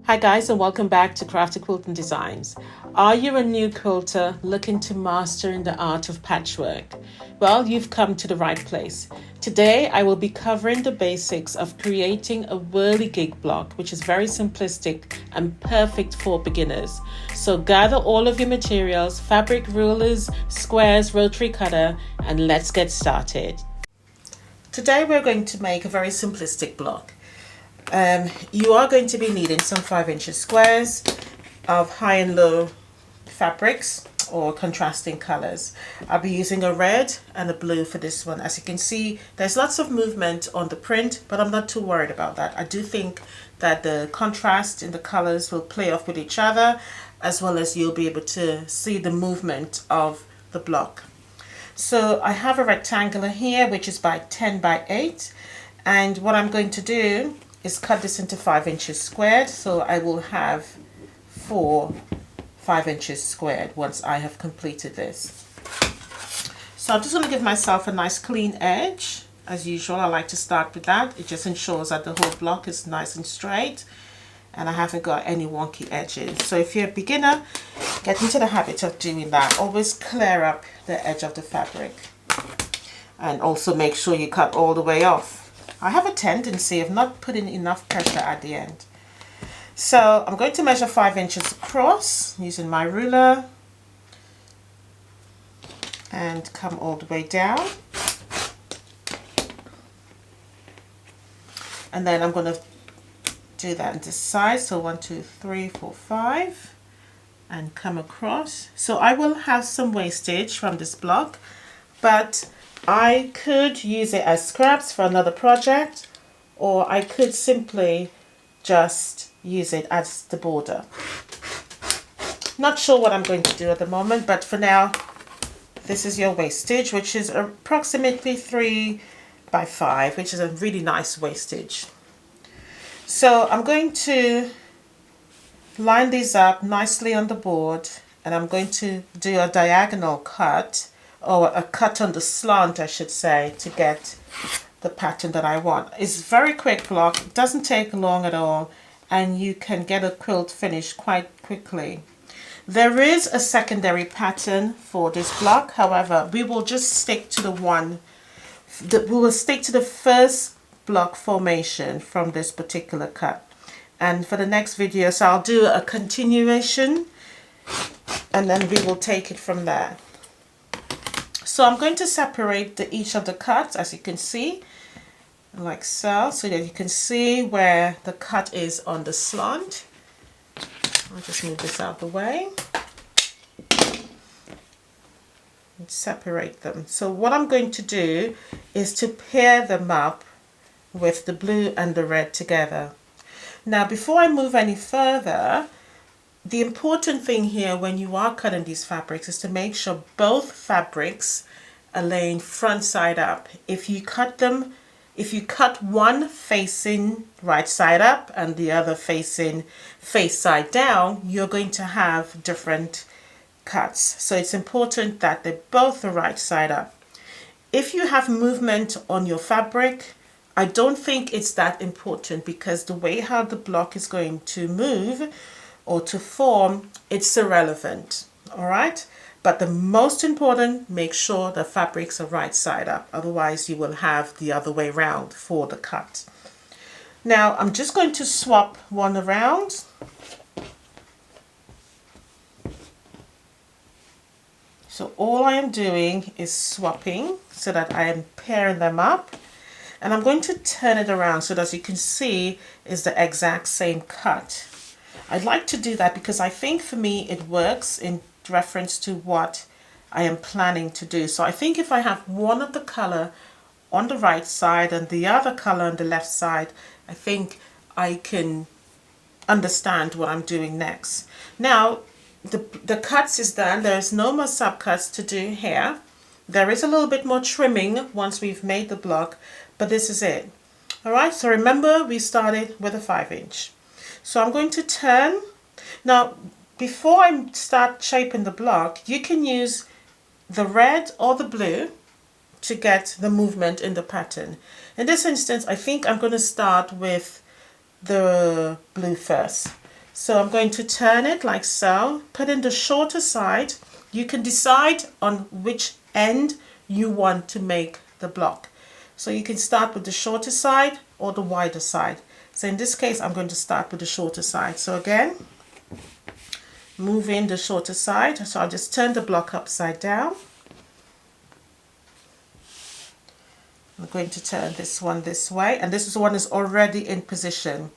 Hi guys, and welcome back to Crafty Quilting Designs. Are you a new quilter looking to master in the art of patchwork? Well, you've come to the right place. Today I will be covering the basics of creating a whirligig block, which is very simplistic and perfect for beginners. So gather all of your materials, fabric, rulers, squares, rotary cutter, and let's get started. Today we're going to make a very simplistic block. You are going to be needing some 5" squares of high and low fabrics or contrasting colors. I'll be using a red and a blue for this one. As you can see, there's lots of movement on the print, but I'm not too worried about that. I do think that the contrast in the colors will play off with each other, as well as you'll be able to see the movement of the block. So I have a rectangular here, which is by 10 by 8. And what I'm going to do is cut this into 5" squared. So I will have 4 5" squared once I have completed this. So I'm just going to give myself a nice clean edge. As usual, I like to start with that. It just ensures that the whole block is nice and straight and I haven't got any wonky edges. So if you're a beginner, get into the habit of doing that. Always clear up the edge of the fabric and also make sure you cut all the way off. I have a tendency of not putting enough pressure at the end. So I'm going to measure 5" across using my ruler and come all the way down. And then I'm going to do that on this side. So 1, 2, 3, 4, 5 and come across. So I will have some wastage from this block, but I could use it as scraps for another project, or I could simply just use it as the border. Not sure what I'm going to do at the moment, but for now, this is your wastage, which is approximately 3 by 5, which is a really nice wastage. So I'm going to line these up nicely on the board, and I'm going to do a diagonal cut, or a cut on the slant, I should say, to get the pattern that I want. It's a very quick block, it doesn't take long at all, and you can get a quilt finished quite quickly. There is a secondary pattern for this block, however, we will just stick to the first block formation from this particular cut. And for the next video, so I'll do a continuation and then we will take it from there. So I'm going to separate each of the cuts, as you can see, like so that you can see where the cut is on the slant. I'll just move this out of the way and separate them. So what I'm going to do is to pair them up with the blue and the red together. Now, before I move any further, the important thing here when you are cutting these fabrics is to make sure both fabrics are laying front side up. If you cut one facing right side up and the other facing face side down, you're going to have different cuts. So it's important that they both are right side up. If you have movement on your fabric, I don't think it's that important, because the way how the block is going to move or to form, it's irrelevant. All right, but the most important, make sure the fabrics are right side up, otherwise you will have the other way around for the cut. Now I'm just going to swap one around. So all I am doing is swapping so that I am pairing them up, and I'm going to turn it around so that, as you can see, is the exact same cut. I'd like to do that because I think for me it works in reference to what I am planning to do. So I think if I have one of the color on the right side and the other color on the left side, I think I can understand what I'm doing next. Now the cuts is done. There's no more subcuts to do here. There is a little bit more trimming once we've made the block, but this is it. All right, so remember we started with a 5". So I'm going to turn. Now, before I start shaping the block, you can use the red or the blue to get the movement in the pattern. In this instance, I think I'm going to start with the blue first. So I'm going to turn it like so, put in the shorter side. You can decide on which end you want to make the block. So you can start with the shorter side or the wider side. So in this case, I'm going to start with the shorter side. So again, move in the shorter side. So I'll just turn the block upside down. I'm going to turn this one this way, and this one is already in position.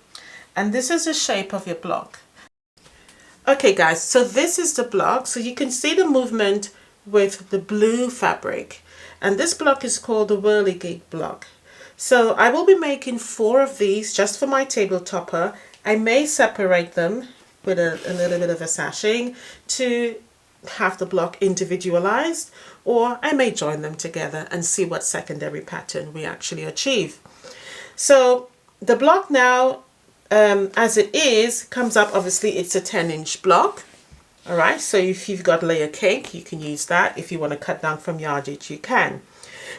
And this is the shape of your block. Okay guys, so this is the block. So you can see the movement with the blue fabric. And this block is called the Whirligig block. So I will be making 4 of these just for my table topper. I may separate them with a little bit of a sashing to have the block individualized, or I may join them together and see what secondary pattern we actually achieve. So the block now, as it is, comes up, obviously it's a 10-inch block. All right, so if you've got layer cake, you can use that. If you want to cut down from yardage, you can.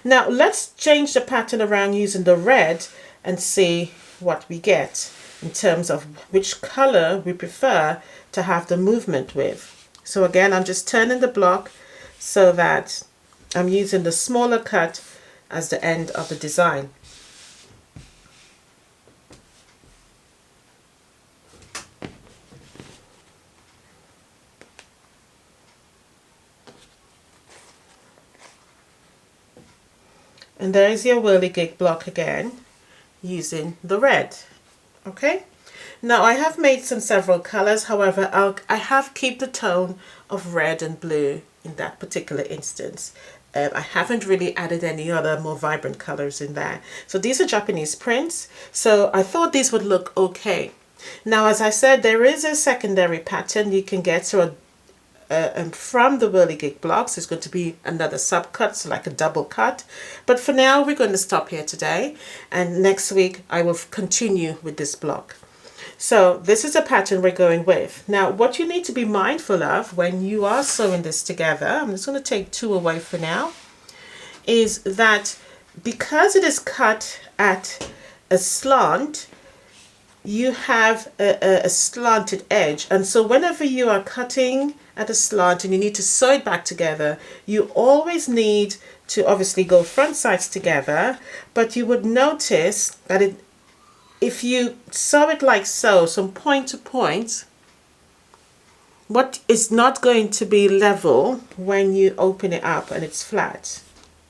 Now let's change the pattern around using the red and see what we get in terms of which color we prefer to have the movement with. So again, I'm just turning the block so that I'm using the smaller cut as the end of the design. And there is your Whirligig block again, using the red. Okay, now I have made several colors. However, I have kept the tone of red and blue in that particular instance. I haven't really added any other more vibrant colors in there. So these are Japanese prints. So I thought these would look okay. Now, as I said, there is a secondary pattern you can get. So from the Whirligig blocks, there's going to be another subcut, so like a double cut. But for now, we're going to stop here today. And next week, I will continue with this block. So this is a pattern we're going with. Now, what you need to be mindful of when you are sewing this together, I'm just going to take 2 away for now, is that because it is cut at a slant, you have a slanted edge. And so whenever you are cutting at a slant and you need to sew it back together, you always need to obviously go front sides together, but you would notice that if you sew it like so, from point to point, what is not going to be level when you open it up and it's flat.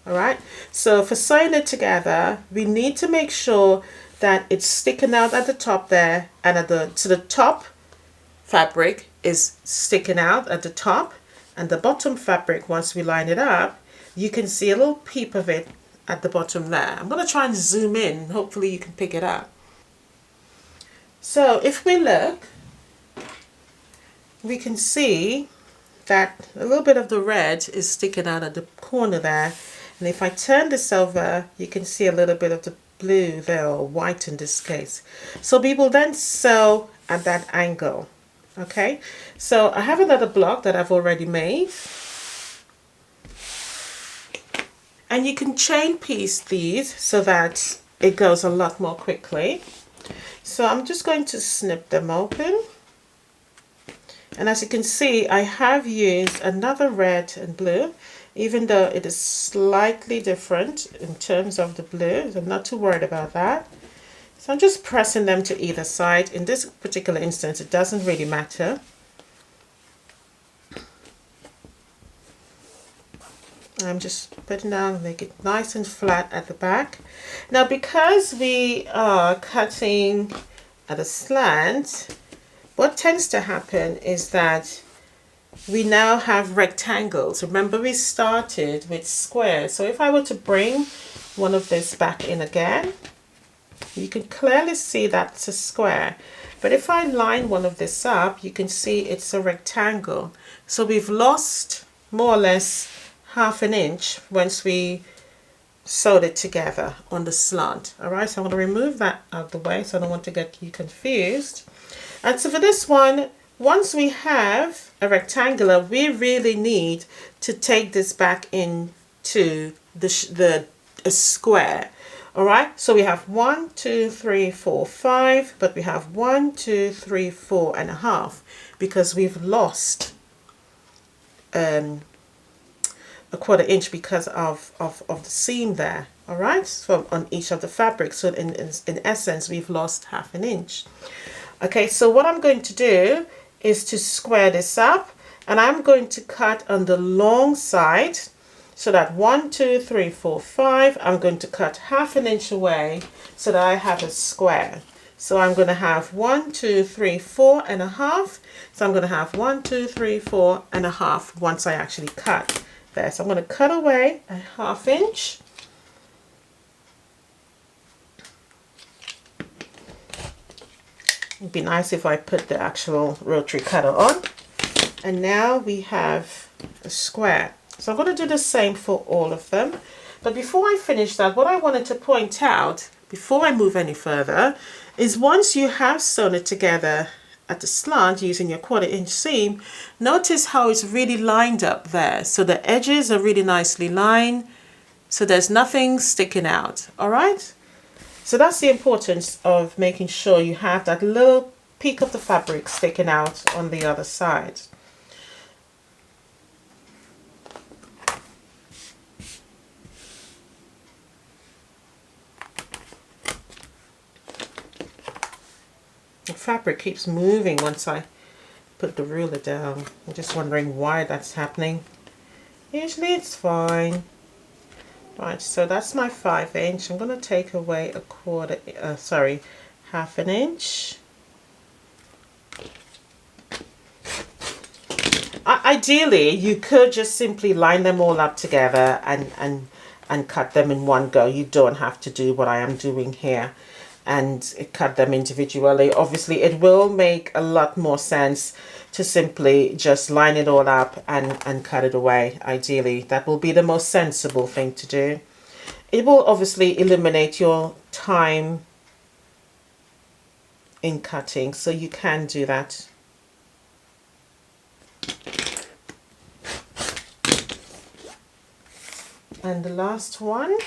All right, so for sewing it together, we need to make sure that it's sticking out at the top there, and at the top fabric is sticking out at the top, and the bottom fabric, once we line it up, you can see a little peep of it at the bottom there. I'm going to try and zoom in, hopefully you can pick it up. So if we look, we can see that a little bit of the red is sticking out at the corner there, and if I turn this over, you can see a little bit of the blue there, or white in this case. So we will then sew at that angle. Okay, so I have another block that I've already made, and you can chain piece these so that it goes a lot more quickly. So I'm just going to snip them open, and as you can see, I have used another red and blue, even though it is slightly different in terms of the blue. I'm not too worried about that. So I'm just pressing them to either side. In this particular instance, it doesn't really matter. I'm just putting down, make it nice and flat at the back. Now, because we are cutting at a slant, what tends to happen is that we now have rectangles. Remember, we started with squares. So if I were to bring one of this back in again, you can clearly see that's a square. But if I line one of this up, you can see it's a rectangle. So we've lost more or less ½ an inch once we sewed it together on the slant. All right, so I'm going to remove that out of the way, so I don't want to get you confused. And so for this one, once we have a rectangular, we really need to take this back into a square. All right, so we have 1, 2, 3, 4, 5, but we have 1, 2, 3, 4.5 because we've lost a 1/4 inch because of the seam there. All right, so on each of the fabrics. So in essence, we've lost 1/2 inch. Okay, so what I'm going to do is to square this up, and I'm going to cut on the long side. So that 1, 2, 3, 4, 5, I'm going to cut 1/2 inch away so that I have a square. So I'm going to have 1, 2, 3, 4.5. So I'm going to have 1, 2, 3, 4.5 once I actually cut there. So I'm going to cut away a 1/2 inch. It'd be nice if I put the actual rotary cutter on. And now we have a square. So I'm going to do the same for all of them. But before I finish that, what I wanted to point out, before I move any further, is once you have sewn it together at the slant using your 1/4 inch seam, notice how it's really lined up there. So the edges are really nicely lined, so there's nothing sticking out. All right? So that's the importance of making sure you have that little peak of the fabric sticking out on the other side. The fabric keeps moving once I put the ruler down. I'm just wondering why that's happening. Usually it's fine. Right, so that's my 5 inch. I'm going to take away a 1/2 inch. Ideally, you could just simply line them all up together and cut them in one go. You don't have to do what I am doing here and cut them individually. Obviously, it will make a lot more sense to simply just line it all up and cut it away. Ideally, that will be the most sensible thing to do. It will obviously eliminate your time in cutting, so you can do that. And the last one.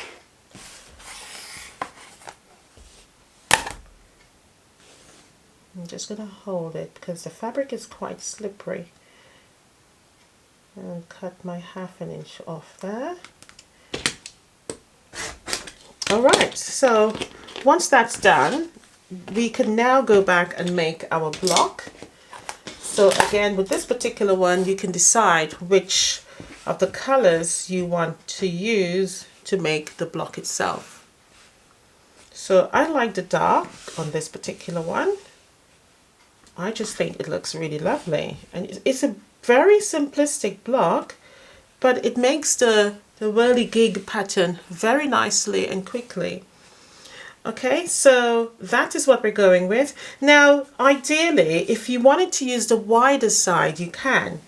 I'm just going to hold it because the fabric is quite slippery. And cut my 1/2 inch off there. Alright, so once that's done, we can now go back and make our block. So again, with this particular one, you can decide which of the colors you want to use to make the block itself. So I like the dark on this particular one. I just think it looks really lovely, and it's a very simplistic block, but it makes the whirligig pattern very nicely and quickly. Okay, so that is what we're going with. Now, ideally, if you wanted to use the wider side, you can,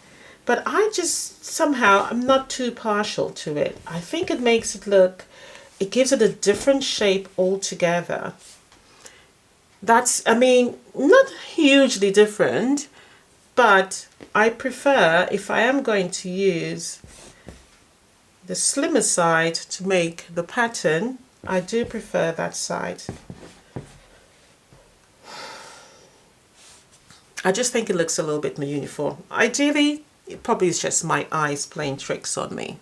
but I just somehow, I'm not too partial to it. I think it makes it look, it gives it a different shape altogether. That's, I mean, not hugely different, but I prefer, if I am going to use the slimmer side to make the pattern, I do prefer that side. I just think it looks a little bit more uniform. Ideally, it probably is just my eyes playing tricks on me.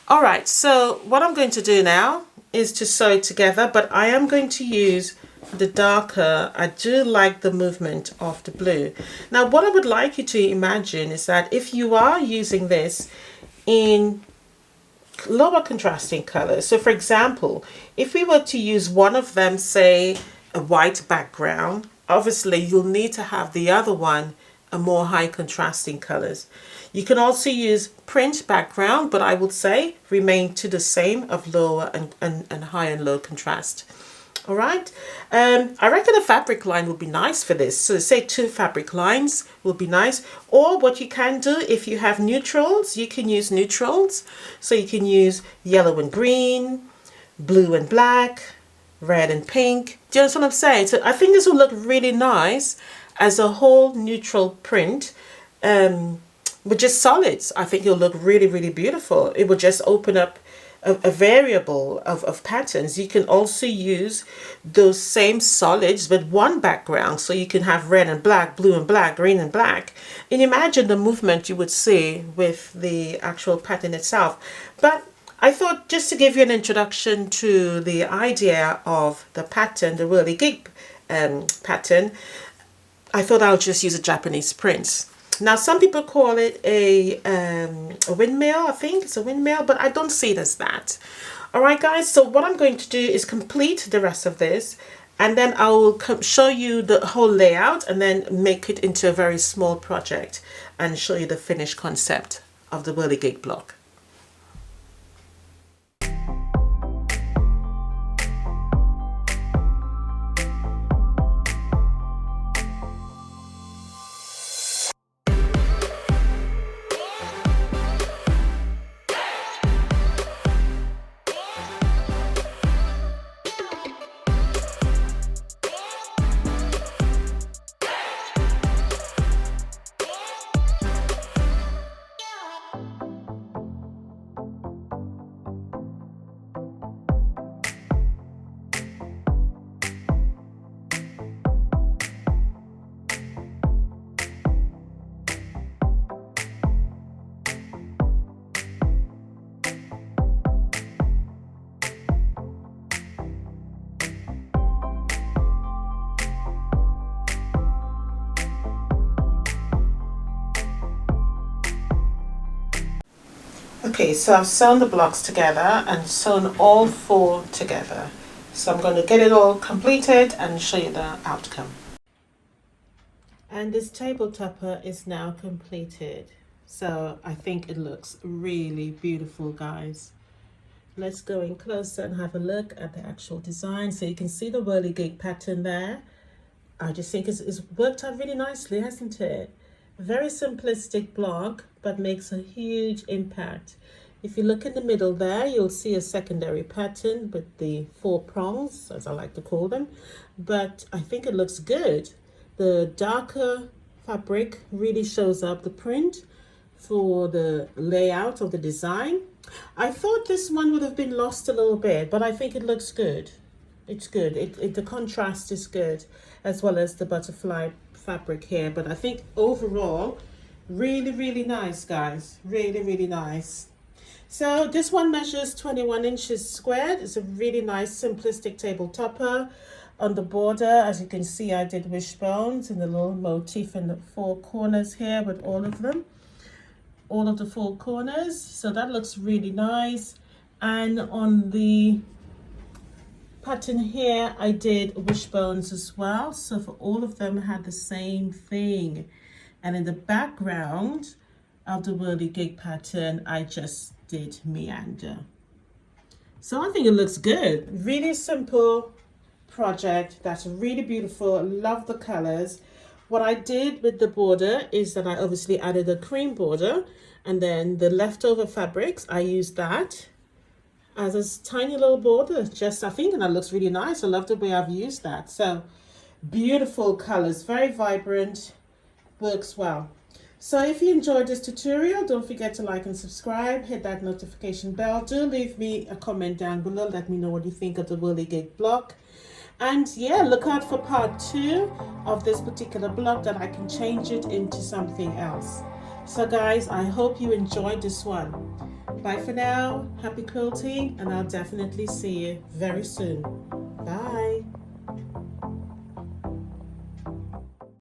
All right, so what I'm going to do now is to sew it together, but I am going to use the darker. I do like the movement of the blue. Now, what I would like you to imagine is that if you are using this in lower contrasting colors, so for example, if we were to use one of them, say a white background, obviously you'll need to have the other one a more high contrasting colors. You can also use print background, but I would say remain to the same of lower and high and low contrast. All right, I reckon a fabric line would be nice for this. So say 2 fabric lines will be nice. Or what you can do, if you have neutrals, you can use neutrals. So you can use yellow and green, blue and black, red and pink. Do you know what I'm saying? So I think this will look really nice as a whole neutral print. With just solids, I think it'll look really, really beautiful. It will just open up a variable of patterns, you can also use those same solids with one background. So you can have red and black, blue and black, green and black. And imagine the movement you would see with the actual pattern itself. But I thought, just to give you an introduction to the idea of the pattern, the whirligig pattern, I thought I'll just use a Japanese print. Now, some people call it a windmill. I think it's a windmill, but I don't see it as that. All right, guys. So what I'm going to do is complete the rest of this, and then I will show you the whole layout and then make it into a very small project and show you the finished concept of the whirligig block. Okay, so I've sewn the blocks together and sewn all 4 together. So I'm going to get it all completed and show you the outcome. And this table topper is now completed. So I think it looks really beautiful, guys. Let's go in closer and have a look at the actual design. So you can see the whirligig pattern there. I just think it's worked out really nicely, hasn't it? Very simplistic block, but makes a huge impact. If you look in the middle there, you'll see a secondary pattern with the 4 prongs, as I like to call them. But I think it looks good. The darker fabric really shows up the print for the layout of the design. I thought this one would have been lost a little bit, but I think it looks good. It's good. The contrast is good, as well as the butterfly fabric here. But I think overall, really nice, guys. Really nice. So this one measures 21 inches squared. It's a really nice simplistic table topper. On the border, as you can see, I did wishbones and the little motif in the 4 corners here with all of them, all of the 4 corners. So that looks really nice. And on the pattern here, I did wishbones as well. So for all of them, had the same thing. And in the background of the whirligig pattern, I just did meander. So I think it looks good. Really simple project that's really beautiful. Love the colors. What I did with the border is that I obviously added a cream border, and then the leftover fabrics, I used that as a tiny little border, just I think, and that looks really nice. I love the way I've used that. So beautiful colors, very vibrant, works well. So if you enjoyed this tutorial, don't forget to like and subscribe, hit that notification bell. Do leave me a comment down below, let me know what you think of the whirligig block. And yeah, look out for part 2 of this particular block, that I can change it into something else. So guys, I hope you enjoyed this one. Bye for now, happy quilting, and I'll definitely see you very soon. Bye.